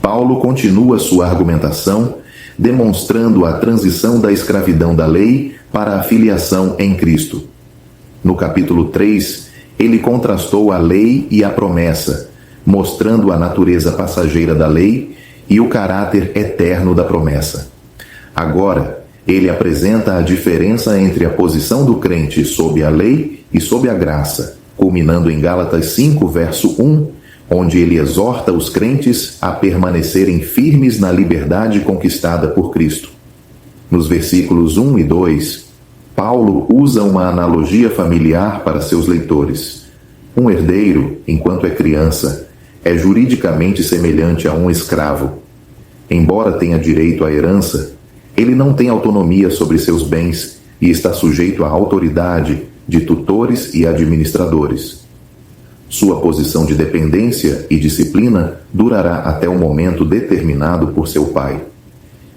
Paulo continua sua argumentação, demonstrando a transição da escravidão da lei para a filiação em Cristo. No capítulo 3, ele contrastou a lei e a promessa, mostrando a natureza passageira da lei e o caráter eterno da promessa. Agora, ele apresenta a diferença entre a posição do crente sob a lei e sob a graça, culminando em Gálatas 5, verso 1, onde ele exorta os crentes a permanecerem firmes na liberdade conquistada por Cristo. Nos versículos 1 e 2, Paulo usa uma analogia familiar para seus leitores. Um herdeiro, enquanto é criança, é juridicamente semelhante a um escravo. Embora tenha direito à herança, ele não tem autonomia sobre seus bens e está sujeito à autoridade de tutores e administradores. Sua posição de dependência e disciplina durará até o momento determinado por seu pai.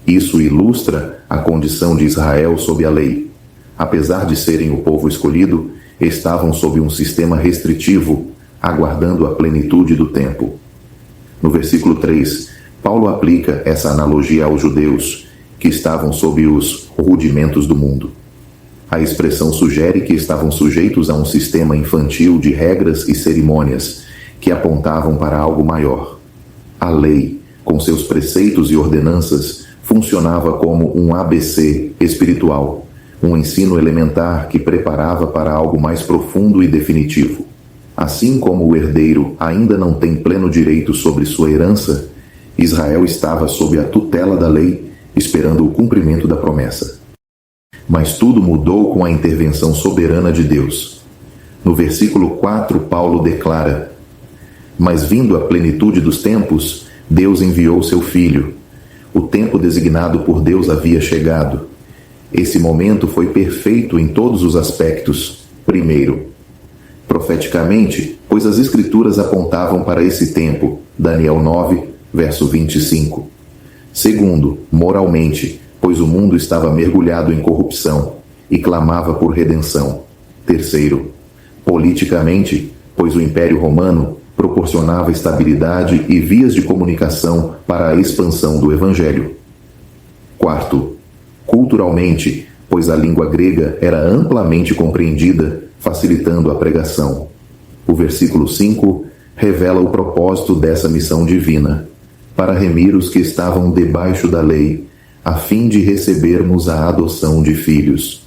Isso ilustra a condição de Israel sob a lei. Apesar de serem o povo escolhido, estavam sob um sistema restritivo, aguardando a plenitude do tempo. No versículo 3, Paulo aplica essa analogia aos judeus, que estavam sob os rudimentos do mundo. A expressão sugere que estavam sujeitos a um sistema infantil de regras e cerimônias, que apontavam para algo maior. A lei, com seus preceitos e ordenanças, funcionava como um ABC espiritual, um ensino elementar que preparava para algo mais profundo e definitivo. Assim como o herdeiro ainda não tem pleno direito sobre sua herança, Israel estava sob a tutela da lei, esperando o cumprimento da promessa. Mas tudo mudou com a intervenção soberana de Deus. No versículo 4, Paulo declara: "Mas vindo a plenitude dos tempos, Deus enviou seu Filho. O tempo designado por Deus havia chegado. Esse momento foi perfeito em todos os aspectos. Primeiro, profeticamente, pois as Escrituras apontavam para esse tempo, Daniel 9, verso 25. Segundo, moralmente, pois o mundo estava mergulhado em corrupção e clamava por redenção. Terceiro, politicamente, pois o Império Romano proporcionava estabilidade e vias de comunicação para a expansão do Evangelho. Quarto, culturalmente, pois a língua grega era amplamente compreendida, facilitando a pregação. O versículo 5 revela o propósito dessa missão divina, para remir os que estavam debaixo da lei, a fim de recebermos a adoção de filhos.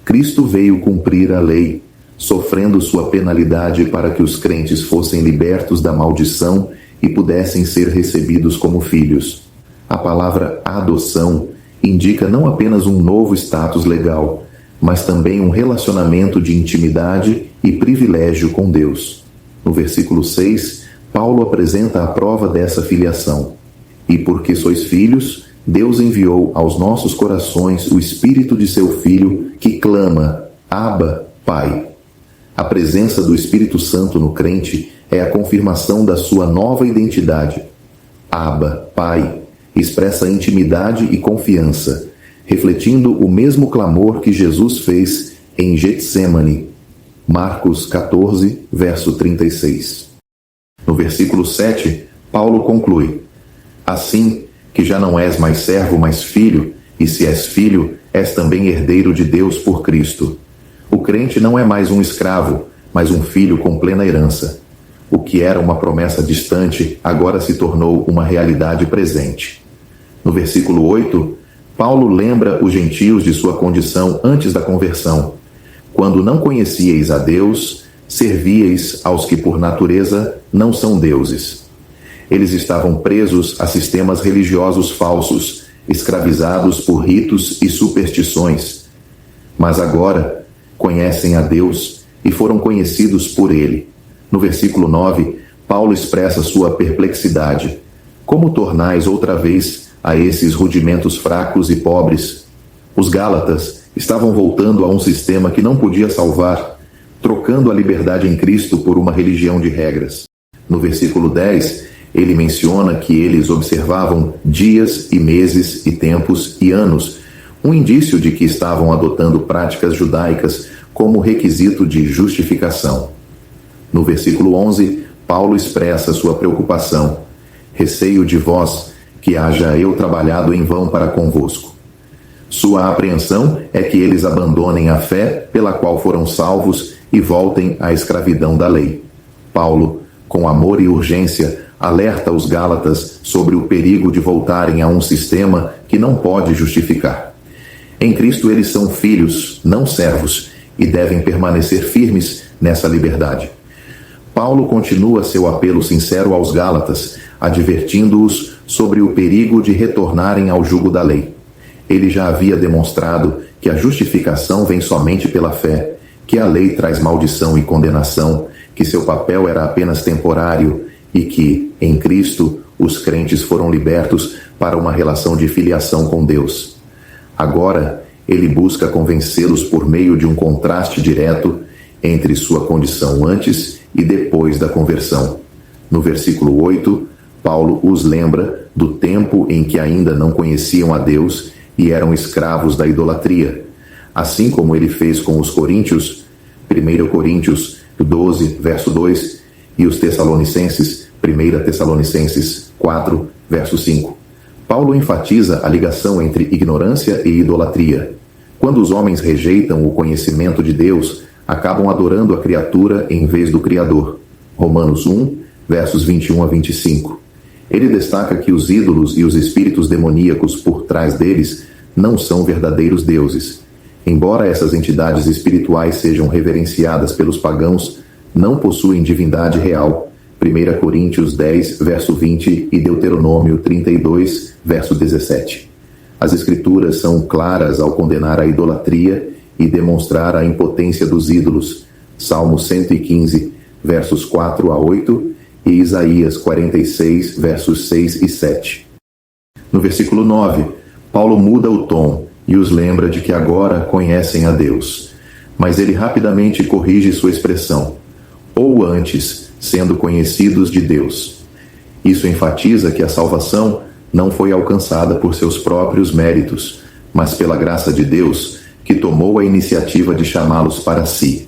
Cristo veio cumprir a lei, sofrendo sua penalidade para que os crentes fossem libertos da maldição e pudessem ser recebidos como filhos. A palavra adoção indica não apenas um novo status legal, mas também um relacionamento de intimidade e privilégio com Deus. No versículo 6, Paulo apresenta a prova dessa filiação. E porque sois filhos, Deus enviou aos nossos corações o Espírito de seu Filho, que clama: Abba, Pai. A presença do Espírito Santo no crente é a confirmação da sua nova identidade. Abba, Pai, expressa intimidade e confiança, refletindo o mesmo clamor que Jesus fez em Getsêmani. Marcos 14, verso 36. No versículo 7, Paulo conclui: Assim que já não és mais servo, mas filho, e se és filho, és também herdeiro de Deus por Cristo. O crente não é mais um escravo, mas um filho com plena herança. O que era uma promessa distante, agora se tornou uma realidade presente. No versículo 8, Paulo lembra os gentios de sua condição antes da conversão. Quando não conhecieis a Deus, servíeis aos que por natureza não são deuses. Eles estavam presos a sistemas religiosos falsos, escravizados por ritos e superstições. Mas agora conhecem a Deus e foram conhecidos por Ele. No versículo 9, Paulo expressa sua perplexidade. Como tornais outra vez a esses rudimentos fracos e pobres? Os Gálatas estavam voltando a um sistema que não podia salvar, trocando a liberdade em Cristo por uma religião de regras. No versículo 10, ele menciona que eles observavam dias e meses e tempos e anos, um indício de que estavam adotando práticas judaicas como requisito de justificação. No versículo 11, Paulo expressa sua preocupação. Receio de vós que haja eu trabalhado em vão para convosco. Sua apreensão é que eles abandonem a fé pela qual foram salvos e voltem à escravidão da lei. Paulo, com amor e urgência, alerta os Gálatas sobre o perigo de voltarem a um sistema que não pode justificar. Em Cristo eles são filhos, não servos, e devem permanecer firmes nessa liberdade. Paulo continua seu apelo sincero aos Gálatas, advertindo-os sobre o perigo de retornarem ao jugo da lei. Ele já havia demonstrado que a justificação vem somente pela fé, que a lei traz maldição e condenação, que seu papel era apenas temporário e que, em Cristo, os crentes foram libertos para uma relação de filiação com Deus. Agora, ele busca convencê-los por meio de um contraste direto entre sua condição antes e depois da conversão. No versículo 8, Paulo os lembra do tempo em que ainda não conheciam a Deus e eram escravos da idolatria, assim como ele fez com os coríntios, 1 Coríntios 12, verso 2, e os Tessalonicenses, 1 Tessalonicenses 4, verso 5. Paulo enfatiza a ligação entre ignorância e idolatria. Quando os homens rejeitam o conhecimento de Deus, acabam adorando a criatura em vez do Criador. Romanos 1, versos 21 a 25. Ele destaca que os ídolos e os espíritos demoníacos por trás deles não são verdadeiros deuses. Embora essas entidades espirituais sejam reverenciadas pelos pagãos, não possuem divindade real. 1 Coríntios 10, verso 20 e Deuteronômio 32, verso 17. As Escrituras são claras ao condenar a idolatria e demonstrar a impotência dos ídolos. Salmo 115, versos 4 a 8 e Isaías 46, versos 6 e 7. No versículo 9, Paulo muda o tom e os lembra de que agora conhecem a Deus. Mas ele rapidamente corrige sua expressão, ou antes, sendo conhecidos de Deus. Isso enfatiza que a salvação não foi alcançada por seus próprios méritos, mas pela graça de Deus, que tomou a iniciativa de chamá-los para si.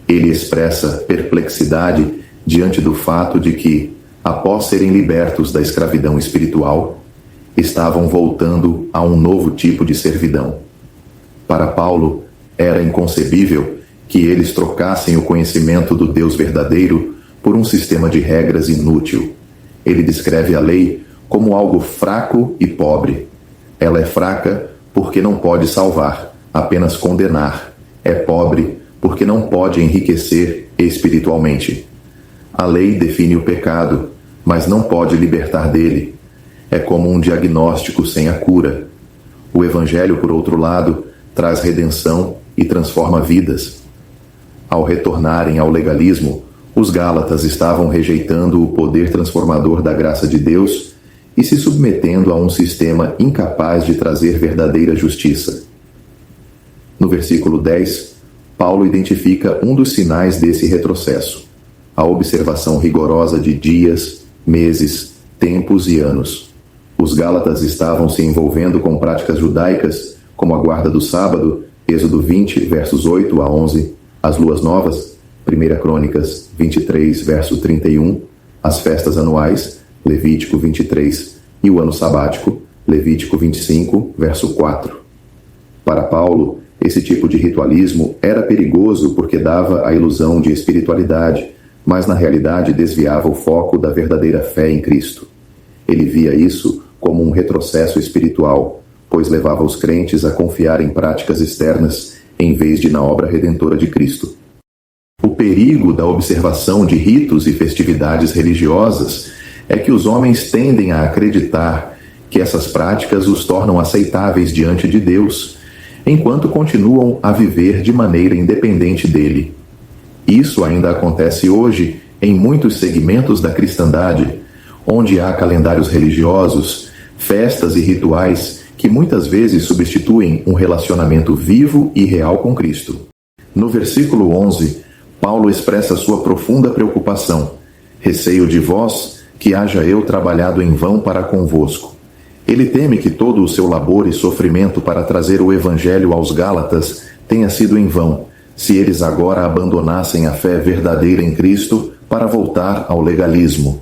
Ele expressa perplexidade diante do fato de que, após serem libertos da escravidão espiritual, estavam voltando a um novo tipo de servidão. Para Paulo, era inconcebível que eles trocassem o conhecimento do Deus verdadeiro por um sistema de regras inútil. Ele descreve a lei como algo fraco e pobre. Ela é fraca porque não pode salvar, apenas condenar. É pobre porque não pode enriquecer espiritualmente. A lei define o pecado, mas não pode libertar dele. É como um diagnóstico sem a cura. O Evangelho, por outro lado, traz redenção e transforma vidas. Ao retornarem ao legalismo, os Gálatas estavam rejeitando o poder transformador da graça de Deus e se submetendo a um sistema incapaz de trazer verdadeira justiça. No versículo 10, Paulo identifica um dos sinais desse retrocesso: a observação rigorosa de dias, meses, tempos e anos. Os Gálatas estavam se envolvendo com práticas judaicas, como a guarda do sábado, Êxodo 20, versos 8 a 11, as luas novas, 1 Crônicas 23, verso 31, as festas anuais, Levítico 23, e o ano sabático, Levítico 25, verso 4. Para Paulo, esse tipo de ritualismo era perigoso porque dava a ilusão de espiritualidade, mas na realidade desviava o foco da verdadeira fé em Cristo. Ele via isso como um retrocesso espiritual, pois levava os crentes a confiar em práticas externas em vez de na obra redentora de Cristo. O perigo da observação de ritos e festividades religiosas é que os homens tendem a acreditar que essas práticas os tornam aceitáveis diante de Deus, enquanto continuam a viver de maneira independente dele. Isso ainda acontece hoje em muitos segmentos da cristandade, onde há calendários religiosos, festas e rituais que muitas vezes substituem um relacionamento vivo e real com Cristo. No versículo 11, Paulo expressa sua profunda preocupação: receio de vós que haja eu trabalhado em vão para convosco. Ele teme que todo o seu labor e sofrimento para trazer o Evangelho aos Gálatas tenha sido em vão, se eles agora abandonassem a fé verdadeira em Cristo para voltar ao legalismo.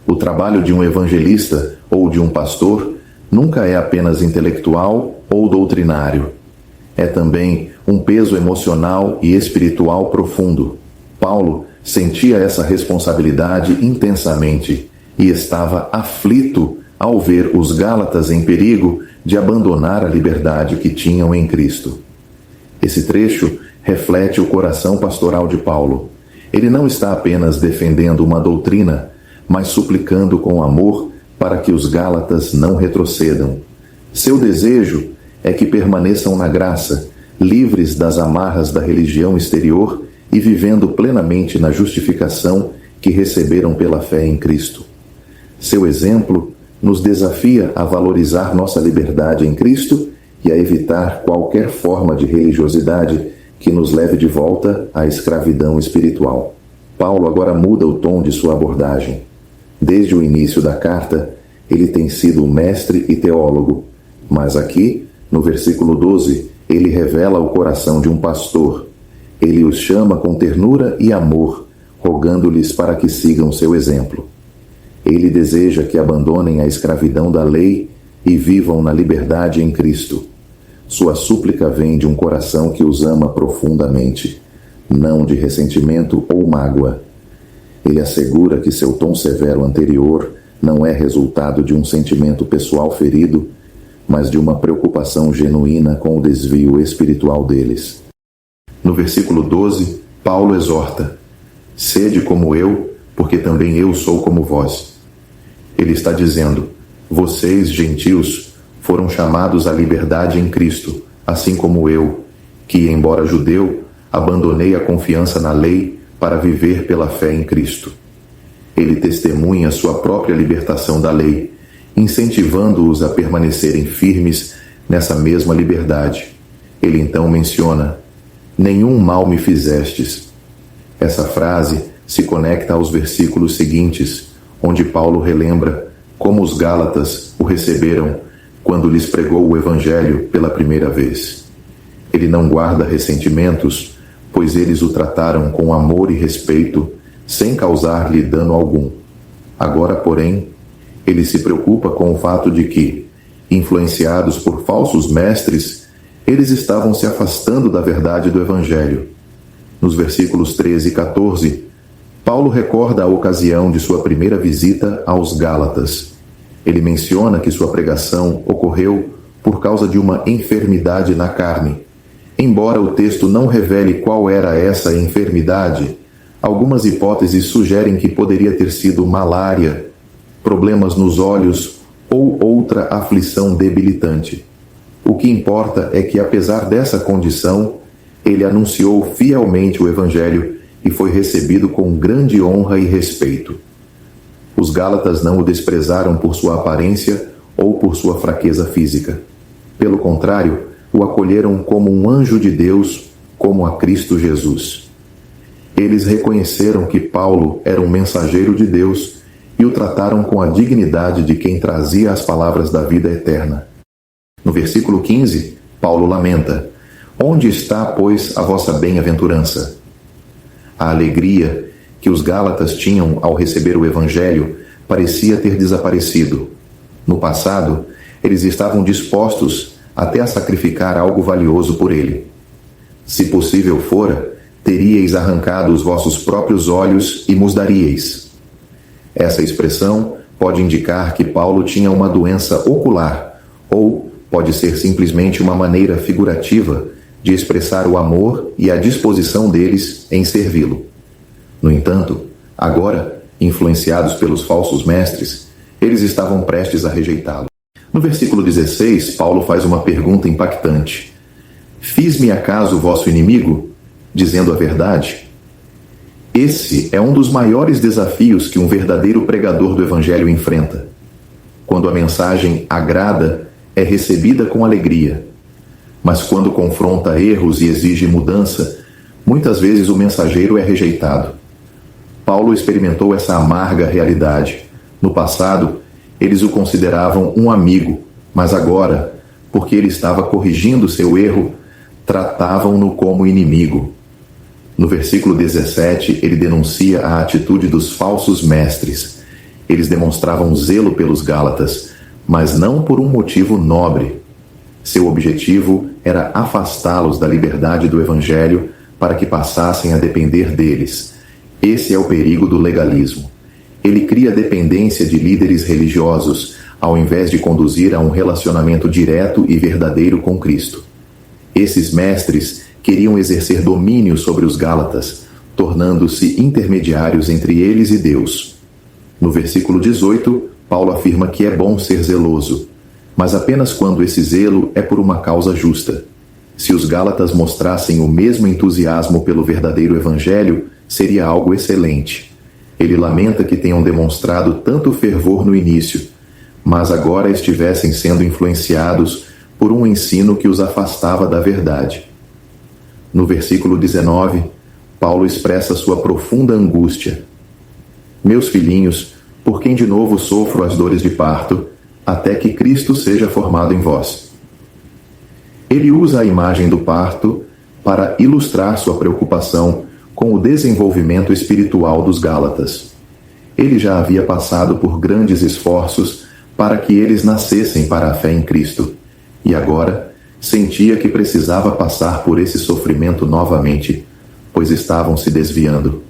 O trabalho de um evangelista ou de um pastor nunca é apenas intelectual ou doutrinário. É também um peso emocional e espiritual profundo. Paulo sentia essa responsabilidade intensamente e estava aflito ao ver os Gálatas em perigo de abandonar a liberdade que tinham em Cristo. Esse trecho reflete o coração pastoral de Paulo. Ele não está apenas defendendo uma doutrina, mas suplicando com amor para que os Gálatas não retrocedam. Seu desejo é que permaneçam na graça, livres das amarras da religião exterior e vivendo plenamente na justificação que receberam pela fé em Cristo. Seu exemplo nos desafia a valorizar nossa liberdade em Cristo e a evitar qualquer forma de religiosidade que nos leve de volta à escravidão espiritual. Paulo agora muda o tom de sua abordagem. Desde o início da carta, ele tem sido mestre e teólogo, mas aqui, no versículo 12, ele revela o coração de um pastor. Ele os chama com ternura e amor, rogando-lhes para que sigam seu exemplo. Ele deseja que abandonem a escravidão da lei e vivam na liberdade em Cristo. Sua súplica vem de um coração que os ama profundamente, não de ressentimento ou mágoa. Ele assegura que seu tom severo anterior não é resultado de um sentimento pessoal ferido, mas de uma preocupação genuína com o desvio espiritual deles. No versículo 12, Paulo exorta: sede como eu, porque também eu sou como vós. Ele está dizendo: vocês, gentios, foram chamados à liberdade em Cristo, assim como eu, que, embora judeu, abandonei a confiança na lei para viver pela fé em Cristo. Ele testemunha sua própria libertação da lei, incentivando-os a permanecerem firmes nessa mesma liberdade. Ele então menciona: nenhum mal me fizestes. Essa frase se conecta aos versículos seguintes, onde Paulo relembra como os Gálatas o receberam quando lhes pregou o Evangelho pela primeira vez. Ele não guarda ressentimentos, pois eles o trataram com amor e respeito, sem causar-lhe dano algum. Agora, porém, ele se preocupa com o fato de que, influenciados por falsos mestres, eles estavam se afastando da verdade do Evangelho. Nos versículos 13 e 14, Paulo recorda a ocasião de sua primeira visita aos Gálatas. Ele menciona que sua pregação ocorreu por causa de uma enfermidade na carne. Embora o texto não revele qual era essa enfermidade, algumas hipóteses sugerem que poderia ter sido malária, problemas nos olhos ou outra aflição debilitante. O que importa é que, apesar dessa condição, ele anunciou fielmente o Evangelho e foi recebido com grande honra e respeito. Os Gálatas não o desprezaram por sua aparência ou por sua fraqueza física. Pelo contrário, o acolheram como um anjo de Deus, como a Cristo Jesus. Eles reconheceram que Paulo era um mensageiro de Deus e o trataram com a dignidade de quem trazia as palavras da vida eterna. No versículo 15, Paulo lamenta: onde está, pois, a vossa bem-aventurança? A alegria que os Gálatas tinham ao receber o Evangelho parecia ter desaparecido. No passado, eles estavam dispostos até a sacrificar algo valioso por ele. Se possível fora, teríeis arrancado os vossos próprios olhos e nos daríeis. Essa expressão pode indicar que Paulo tinha uma doença ocular, ou pode ser simplesmente uma maneira figurativa de expressar o amor e a disposição deles em servi-lo. No entanto, agora, influenciados pelos falsos mestres, eles estavam prestes a rejeitá-lo. No versículo 16, Paulo faz uma pergunta impactante: fiz-me acaso vosso inimigo, dizendo a verdade? Esse é um dos maiores desafios que um verdadeiro pregador do Evangelho enfrenta. Quando a mensagem agrada, é recebida com alegria. Mas quando confronta erros e exige mudança, muitas vezes o mensageiro é rejeitado. Paulo experimentou essa amarga realidade. No passado, eles o consideravam um amigo, mas agora, porque ele estava corrigindo seu erro, tratavam-no como inimigo. No versículo 17, ele denuncia a atitude dos falsos mestres. Eles demonstravam zelo pelos Gálatas, mas não por um motivo nobre. Seu objetivo era afastá-los da liberdade do Evangelho para que passassem a depender deles. Esse é o perigo do legalismo. Ele cria dependência de líderes religiosos, ao invés de conduzir a um relacionamento direto e verdadeiro com Cristo. Esses mestres queriam exercer domínio sobre os Gálatas, tornando-se intermediários entre eles e Deus. No versículo 18, Paulo afirma que é bom ser zeloso, mas apenas quando esse zelo é por uma causa justa. Se os Gálatas mostrassem o mesmo entusiasmo pelo verdadeiro Evangelho, seria algo excelente. Ele lamenta que tenham demonstrado tanto fervor no início, mas agora estivessem sendo influenciados por um ensino que os afastava da verdade. No versículo 19, Paulo expressa sua profunda angústia. Meus filhinhos, por quem de novo sofro as dores de parto, até que Cristo seja formado em vós. Ele usa a imagem do parto para ilustrar sua preocupação com o desenvolvimento espiritual dos Gálatas. Ele já havia passado por grandes esforços para que eles nascessem para a fé em Cristo, e agora sentia que precisava passar por esse sofrimento novamente, pois estavam se desviando.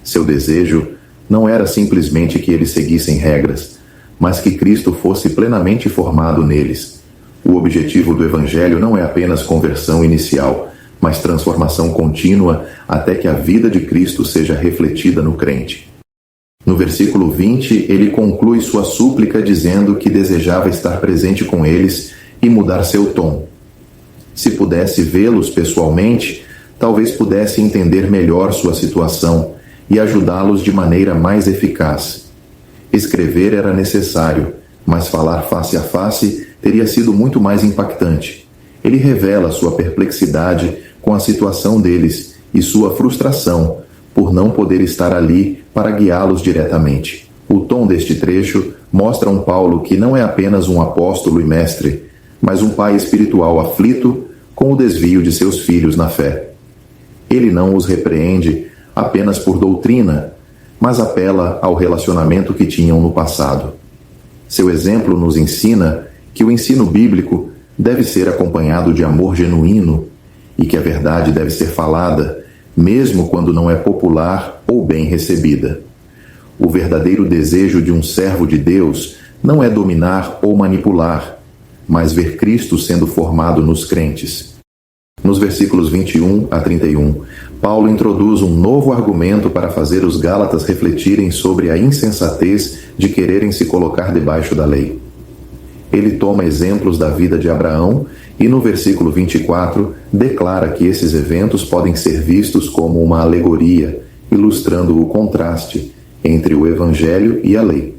Seu desejo não era simplesmente que eles seguissem regras, mas que Cristo fosse plenamente formado neles. O objetivo do Evangelho não é apenas conversão inicial, mas transformação contínua até que a vida de Cristo seja refletida no crente. No versículo 20, ele conclui sua súplica dizendo que desejava estar presente com eles e mudar seu tom. Se pudesse vê-los pessoalmente, talvez pudesse entender melhor sua situação e ajudá-los de maneira mais eficaz. Escrever era necessário, mas falar face a face teria sido muito mais impactante. Ele revela sua perplexidade com a situação deles e sua frustração por não poder estar ali para guiá-los diretamente. O tom deste trecho mostra um Paulo que não é apenas um apóstolo e mestre, mas um pai espiritual aflito com o desvio de seus filhos na fé. Ele não os repreende apenas por doutrina, mas apela ao relacionamento que tinham no passado. Seu exemplo nos ensina que o ensino bíblico deve ser acompanhado de amor genuíno e que a verdade deve ser falada, mesmo quando não é popular ou bem recebida. O verdadeiro desejo de um servo de Deus não é dominar ou manipular, mas ver Cristo sendo formado nos crentes. Nos versículos 21 a 31, Paulo introduz um novo argumento para fazer os Gálatas refletirem sobre a insensatez de quererem se colocar debaixo da lei. Ele toma exemplos da vida de Abraão e, no versículo 24, declara que esses eventos podem ser vistos como uma alegoria, ilustrando o contraste entre o Evangelho e a lei.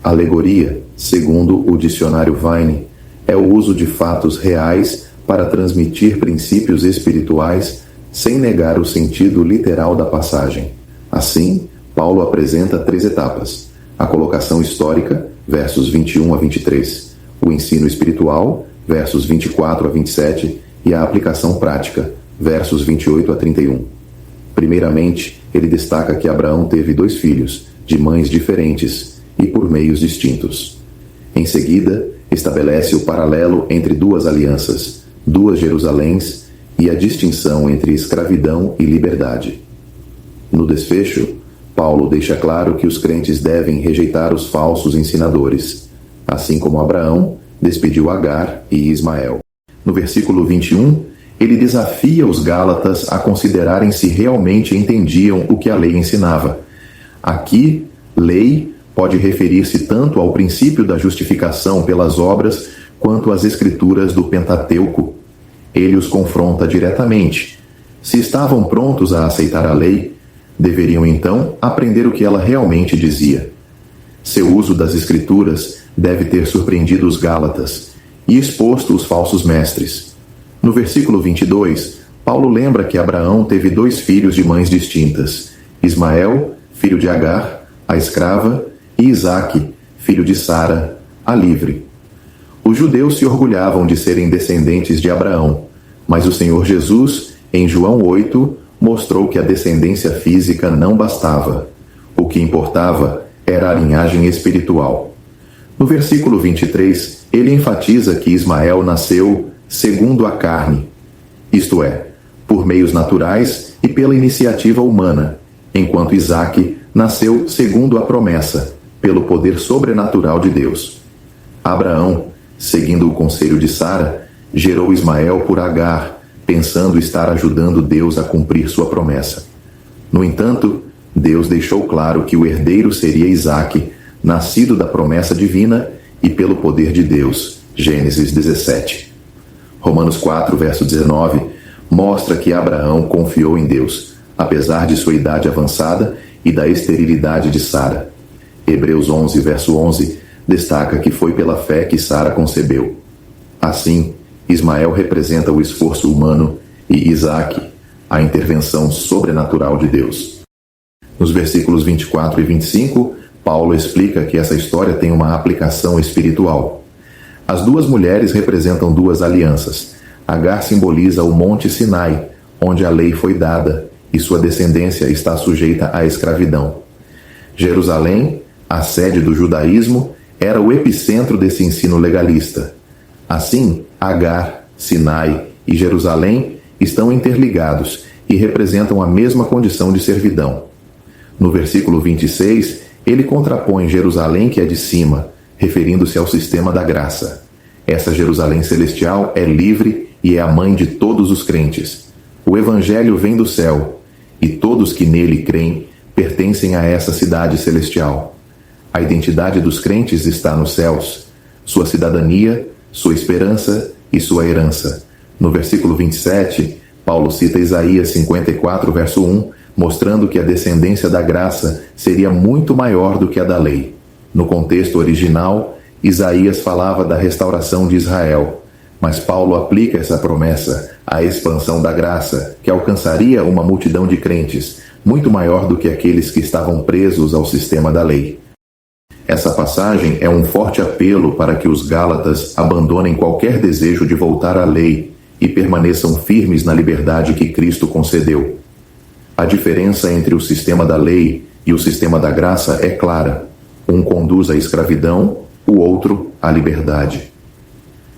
Alegoria, segundo o dicionário Vine, é o uso de fatos reais para transmitir princípios espirituais sem negar o sentido literal da passagem. Assim, Paulo apresenta 3 etapas: a colocação histórica, versos 21 a 23, o ensino espiritual, versos 24 a 27, e a aplicação prática, versos 28 a 31. Primeiramente, ele destaca que Abraão teve 2 filhos, de mães diferentes e por meios distintos. Em seguida, estabelece o paralelo entre 2 alianças, 2 Jerusaléns, e a distinção entre escravidão e liberdade. No desfecho, Paulo deixa claro que os crentes devem rejeitar os falsos ensinadores, assim como Abraão despediu Agar e Ismael. No versículo 21, ele desafia os Gálatas a considerarem se realmente entendiam o que a lei ensinava. Aqui, lei pode referir-se tanto ao princípio da justificação pelas obras quanto às escrituras do Pentateuco. Ele os confronta diretamente. Se estavam prontos a aceitar a lei, deveriam então aprender o que ela realmente dizia. Seu uso das escrituras deve ter surpreendido os Gálatas e exposto os falsos mestres. No versículo 22, Paulo lembra que Abraão teve 2 filhos de mães distintas: Ismael, filho de Agar, a escrava, e Isaque, filho de Sara, a livre. Os judeus se orgulhavam de serem descendentes de Abraão, mas o Senhor Jesus, em João 8, mostrou que a descendência física não bastava. O que importava era a linhagem espiritual. No versículo 23, ele enfatiza que Ismael nasceu segundo a carne, isto é, por meios naturais e pela iniciativa humana, enquanto Isaque nasceu segundo a promessa, pelo poder sobrenatural de Deus. Abraão, seguindo o conselho de Sara, gerou Ismael por Agar, pensando estar ajudando Deus a cumprir sua promessa. No entanto, Deus deixou claro que o herdeiro seria Isaque, nascido da promessa divina e pelo poder de Deus. Gênesis 17. Romanos 4, verso 19, mostra que Abraão confiou em Deus, apesar de sua idade avançada e da esterilidade de Sara. Hebreus 11, verso 11, destaca que foi pela fé que Sara concebeu. Assim, Ismael representa o esforço humano e Isaque, a intervenção sobrenatural de Deus. Nos versículos 24 e 25, Paulo explica que essa história tem uma aplicação espiritual. As duas mulheres representam duas alianças. Agar simboliza o Monte Sinai, onde a lei foi dada, e sua descendência está sujeita à escravidão. Jerusalém, a sede do judaísmo, era o epicentro desse ensino legalista. Assim, Agar, Sinai e Jerusalém estão interligados e representam a mesma condição de servidão. No versículo 26, ele contrapõe Jerusalém, que é de cima, referindo-se ao sistema da graça. Essa Jerusalém celestial é livre e é a mãe de todos os crentes. O Evangelho vem do céu, e todos que nele creem pertencem a essa cidade celestial. A identidade dos crentes está nos céus, sua cidadania, sua esperança e sua herança. No versículo 27, Paulo cita Isaías 54, verso 1, mostrando que a descendência da graça seria muito maior do que a da lei. No contexto original, Isaías falava da restauração de Israel, mas Paulo aplica essa promessa à expansão da graça, que alcançaria uma multidão de crentes, muito maior do que aqueles que estavam presos ao sistema da lei. Essa passagem é um forte apelo para que os Gálatas abandonem qualquer desejo de voltar à lei e permaneçam firmes na liberdade que Cristo concedeu. A diferença entre o sistema da lei e o sistema da graça é clara. Um conduz à escravidão, o outro à liberdade.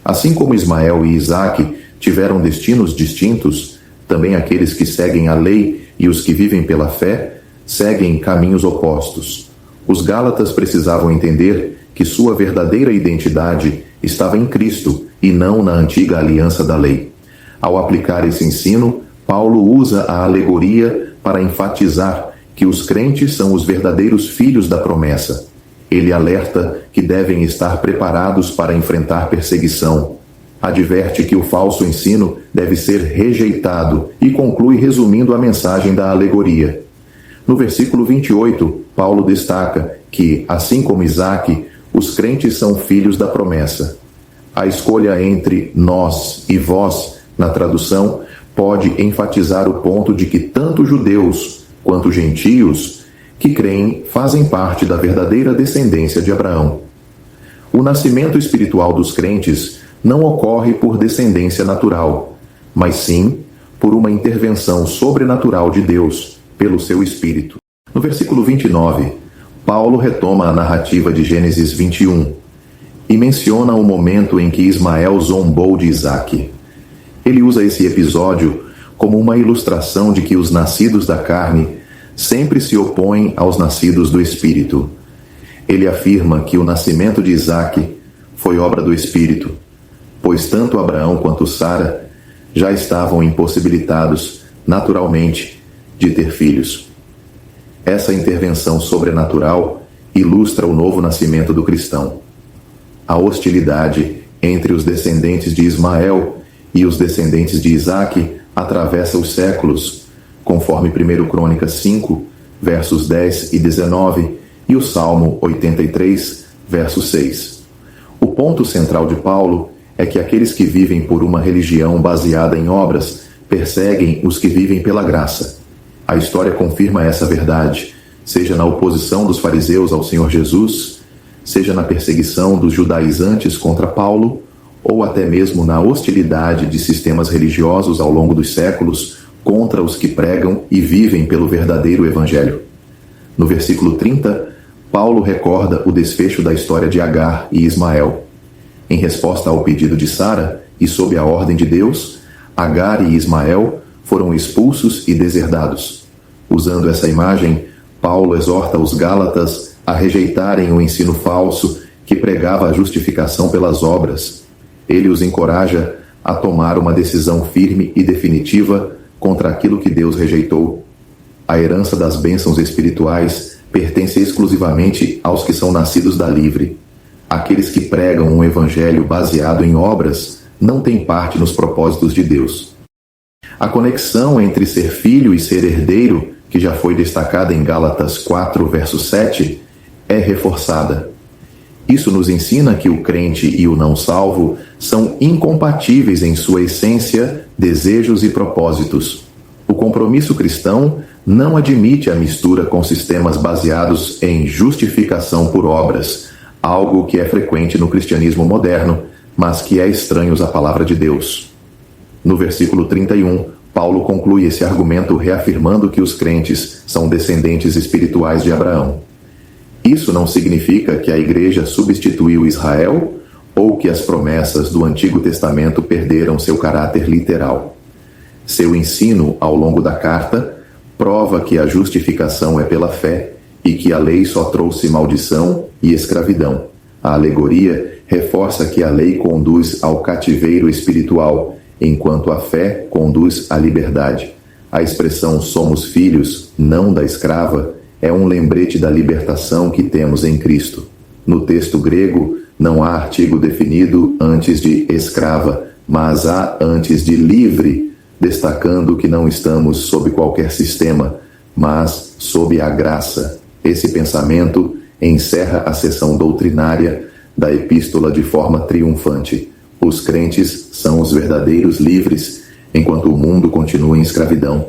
Assim como Ismael e Isaque tiveram destinos distintos, também aqueles que seguem a lei e os que vivem pela fé seguem caminhos opostos. Os Gálatas precisavam entender que sua verdadeira identidade estava em Cristo e não na antiga aliança da lei. Ao aplicar esse ensino, Paulo usa a alegoria para enfatizar que os crentes são os verdadeiros filhos da promessa. Ele alerta que devem estar preparados para enfrentar perseguição. Adverte que o falso ensino deve ser rejeitado e conclui resumindo a mensagem da alegoria. No versículo 28, Paulo destaca que, assim como Isaque, os crentes são filhos da promessa. A escolha entre nós e vós, na tradução, pode enfatizar o ponto de que tanto judeus quanto gentios que creem fazem parte da verdadeira descendência de Abraão. O nascimento espiritual dos crentes não ocorre por descendência natural, mas sim por uma intervenção sobrenatural de Deus, pelo seu Espírito. No versículo 29, Paulo retoma a narrativa de Gênesis 21 e menciona o momento em que Ismael zombou de Isaque. Ele usa esse episódio como uma ilustração de que os nascidos da carne sempre se opõem aos nascidos do Espírito. Ele afirma que o nascimento de Isaque foi obra do Espírito, pois tanto Abraão quanto Sara já estavam impossibilitados, naturalmente, de ter filhos. Essa intervenção sobrenatural ilustra o novo nascimento do cristão. A hostilidade entre os descendentes de Ismael e os descendentes de Isaque atravessa os séculos, conforme 1 Crônicas 5, versos 10 e 19, e o Salmo 83, verso 6. O ponto central de Paulo é que aqueles que vivem por uma religião baseada em obras perseguem os que vivem pela graça. A história confirma essa verdade, seja na oposição dos fariseus ao Senhor Jesus, seja na perseguição dos judaizantes contra Paulo, ou até mesmo na hostilidade de sistemas religiosos ao longo dos séculos contra os que pregam e vivem pelo verdadeiro Evangelho. No versículo 30, Paulo recorda o desfecho da história de Agar e Ismael. Em resposta ao pedido de Sara, e sob a ordem de Deus, Agar e Ismael foram expulsos e deserdados. Usando essa imagem, Paulo exorta os Gálatas a rejeitarem o ensino falso que pregava a justificação pelas obras. Ele os encoraja a tomar uma decisão firme e definitiva contra aquilo que Deus rejeitou. A herança das bênçãos espirituais pertence exclusivamente aos que são nascidos da livre. Aqueles que pregam um evangelho baseado em obras não têm parte nos propósitos de Deus. A conexão entre ser filho e ser herdeiro, que já foi destacada em Gálatas 4, verso 7, é reforçada. Isso nos ensina que o crente e o não salvo são incompatíveis em sua essência, desejos e propósitos. O compromisso cristão não admite a mistura com sistemas baseados em justificação por obras, algo que é frequente no cristianismo moderno, mas que é estranho à palavra de Deus. No versículo 31, Paulo conclui esse argumento reafirmando que os crentes são descendentes espirituais de Abraão. Isso não significa que a igreja substituiu Israel ou que as promessas do Antigo Testamento perderam seu caráter literal. Seu ensino ao longo da carta prova que a justificação é pela fé e que a lei só trouxe maldição e escravidão. A alegoria reforça que a lei conduz ao cativeiro espiritual, enquanto a fé conduz à liberdade. A expressão somos filhos, não da escrava, é um lembrete da libertação que temos em Cristo. No texto grego, não há artigo definido antes de escrava, mas há antes de livre, destacando que não estamos sob qualquer sistema, mas sob a graça. Esse pensamento encerra a seção doutrinária da epístola de forma triunfante. Os crentes são os verdadeiros livres, enquanto o mundo continua em escravidão.